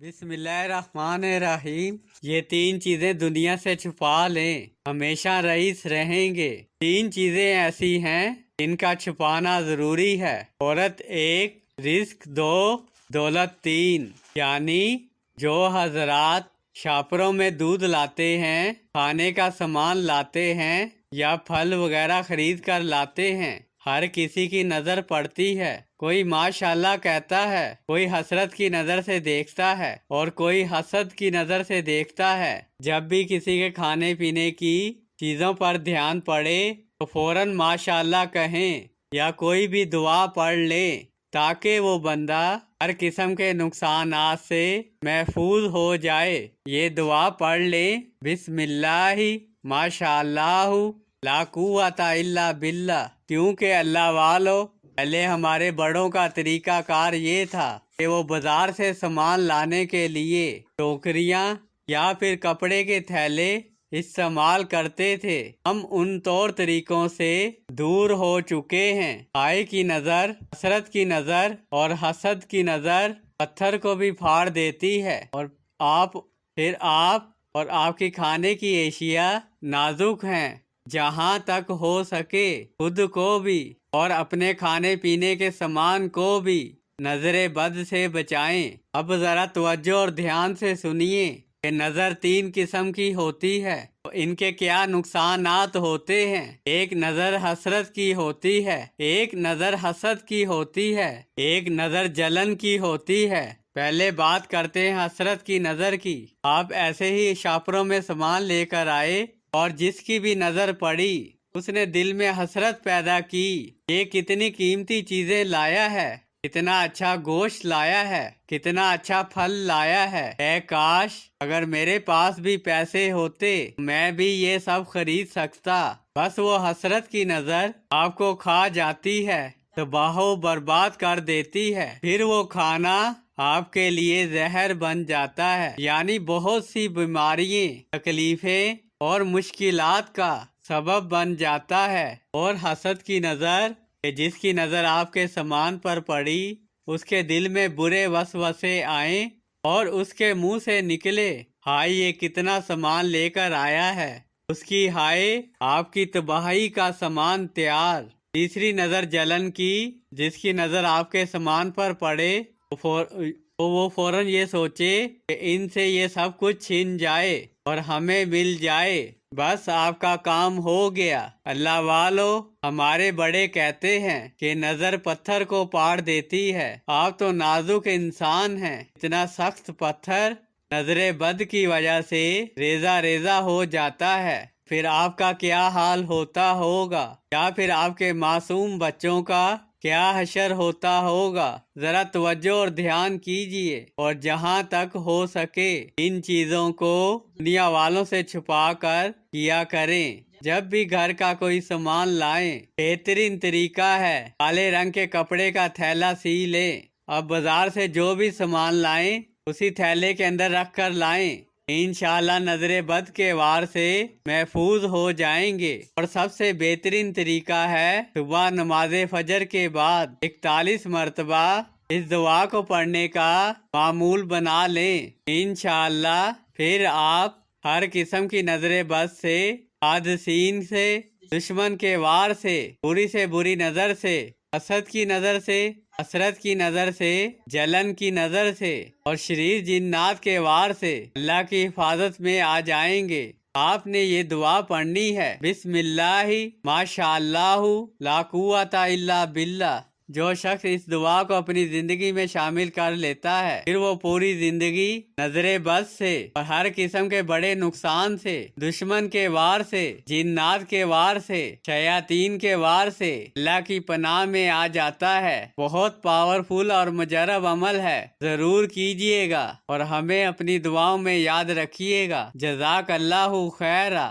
بسم اللہ الرحمن الرحیم۔ یہ تین چیزیں دنیا سے چھپا لیں، ہمیشہ رئیس رہیں گے۔ تین چیزیں ایسی ہیں جن کا چھپانا ضروری ہے۔ عورت ایک، رزق دو، دولت تین۔ یعنی جو حضرات شاپروں میں دودھ لاتے ہیں، کھانے کا سامان لاتے ہیں یا پھل وغیرہ خرید کر لاتے ہیں، ہر کسی کی نظر پڑتی ہے۔ کوئی ماشاءاللہ کہتا ہے، کوئی حسرت کی نظر سے دیکھتا ہے اور کوئی حسد کی نظر سے دیکھتا ہے۔ جب بھی کسی کے کھانے پینے کی چیزوں پر دھیان پڑے تو فوراً ماشاءاللہ کہیں یا کوئی بھی دعا پڑھ لیں تاکہ وہ بندہ ہر قسم کے نقصانات سے محفوظ ہو جائے۔ یہ دعا پڑھ لیں، بسم اللہ ماشاءاللہ لا قوت الا باللہ۔ کیونکہ اللہ والو، پہلے ہمارے بڑوں کا طریقہ کار یہ تھا کہ وہ بازار سے سامان لانے کے لیے ٹوکریاں یا پھر کپڑے کے تھیلے استعمال کرتے تھے۔ ہم ان طور طریقوں سے دور ہو چکے ہیں۔ حائے کی نظر، حسرت کی نظر اور حسد کی نظر پتھر کو بھی پھاڑ دیتی ہے، اور آپ اور آپ کی کھانے کی اشیاء نازک ہیں۔ جہاں تک ہو سکے خود کو بھی اور اپنے کھانے پینے کے سامان کو بھی نظر بد سے بچائیں۔ اب ذرا توجہ اور دھیان سے سنیے کہ نظر تین قسم کی ہوتی ہے، ان کے کیا نقصانات ہوتے ہیں۔ ایک نظر حسرت کی ہوتی ہے، ایک نظر حسد کی ہوتی ہے، ایک نظر جلن کی ہوتی ہے۔ پہلے بات کرتے ہیں حسرت کی نظر کی۔ آپ ایسے ہی شاپروں میں سامان لے کر آئے اور جس کی بھی نظر پڑی اس نے دل میں حسرت پیدا کی، یہ کتنی قیمتی چیزیں لایا ہے، کتنا اچھا گوشت لایا ہے، کتنا اچھا پھل لایا ہے، اے کاش اگر میرے پاس بھی پیسے ہوتے میں بھی یہ سب خرید سکتا۔ بس وہ حسرت کی نظر آپ کو کھا جاتی ہے، تباہ و برباد کر دیتی ہے۔ پھر وہ کھانا آپ کے لیے زہر بن جاتا ہے، یعنی بہت سی بیماریاں، تکلیفیں اور مشکلات کا سبب بن جاتا ہے۔ اور حسد کی نظر، کہ جس کی نظر آپ کے سامان پر پڑی اس کے دل میں برے وسوسے آئیں اور اس کے منہ سے نکلے، ہائے یہ کتنا سامان لے کر آیا ہے، اس کی ہائے آپ کی تباہی کا سامان تیار۔ تیسری نظر جلن کی، جس کی نظر آپ کے سامان پر پڑے وہ فوراً یہ سوچے کہ ان سے یہ سب کچھ چھن جائے اور ہمیں مل جائے، بس آپ کا کام ہو گیا۔ اللہ والو، ہمارے بڑے کہتے ہیں کہ نظر پتھر کو پاڑ دیتی ہے۔ آپ تو نازک انسان ہیں، اتنا سخت پتھر نظر بد کی وجہ سے ریزہ ریزہ ہو جاتا ہے، پھر آپ کا کیا حال ہوتا ہوگا، یا پھر آپ کے معصوم بچوں کا کیا حشر ہوتا ہوگا۔ ذرا توجہ اور دھیان کیجئے، اور جہاں تک ہو سکے ان چیزوں کو دنیا والوں سے چھپا کر کیا کریں۔ جب بھی گھر کا کوئی سامان لائیں، بہترین طریقہ ہے کالے رنگ کے کپڑے کا تھیلا سی لیں۔ اب بازار سے جو بھی سامان لائیں اسی تھیلے کے اندر رکھ کر لائیں، انشاءاللہ نظر بد کے وار سے محفوظ ہو جائیں گے۔ اور سب سے بہترین طریقہ ہے صبح نماز فجر کے بعد 41 مرتبہ اس دعا کو پڑھنے کا معمول بنا لیں، انشاءاللہ پھر آپ ہر قسم کی نظر بد سے، حادثین سے، دشمن کے وار سے بری نظر سے، حسد کی نظر سے، حسرت کی نظر سے، جلن کی نظر سے اور شریر جنات کے وار سے اللہ کی حفاظت میں آ جائیں گے۔ آپ نے یہ دعا پڑھنی ہے، بسم اللہ ماشاءاللہ لا قوت الا باللہ۔ جو شخص اس دعا کو اپنی زندگی میں شامل کر لیتا ہے پھر وہ پوری زندگی نظر بد سے اور ہر قسم کے بڑے نقصان سے، دشمن کے وار سے، جنات کے وار سے، شیاطین کے وار سے اللہ کی پناہ میں آ جاتا ہے۔ بہت پاورفل اور مجرب عمل ہے، ضرور کیجئے گا اور ہمیں اپنی دعاؤں میں یاد رکھیے گا۔ جزاک اللہ خیرہ۔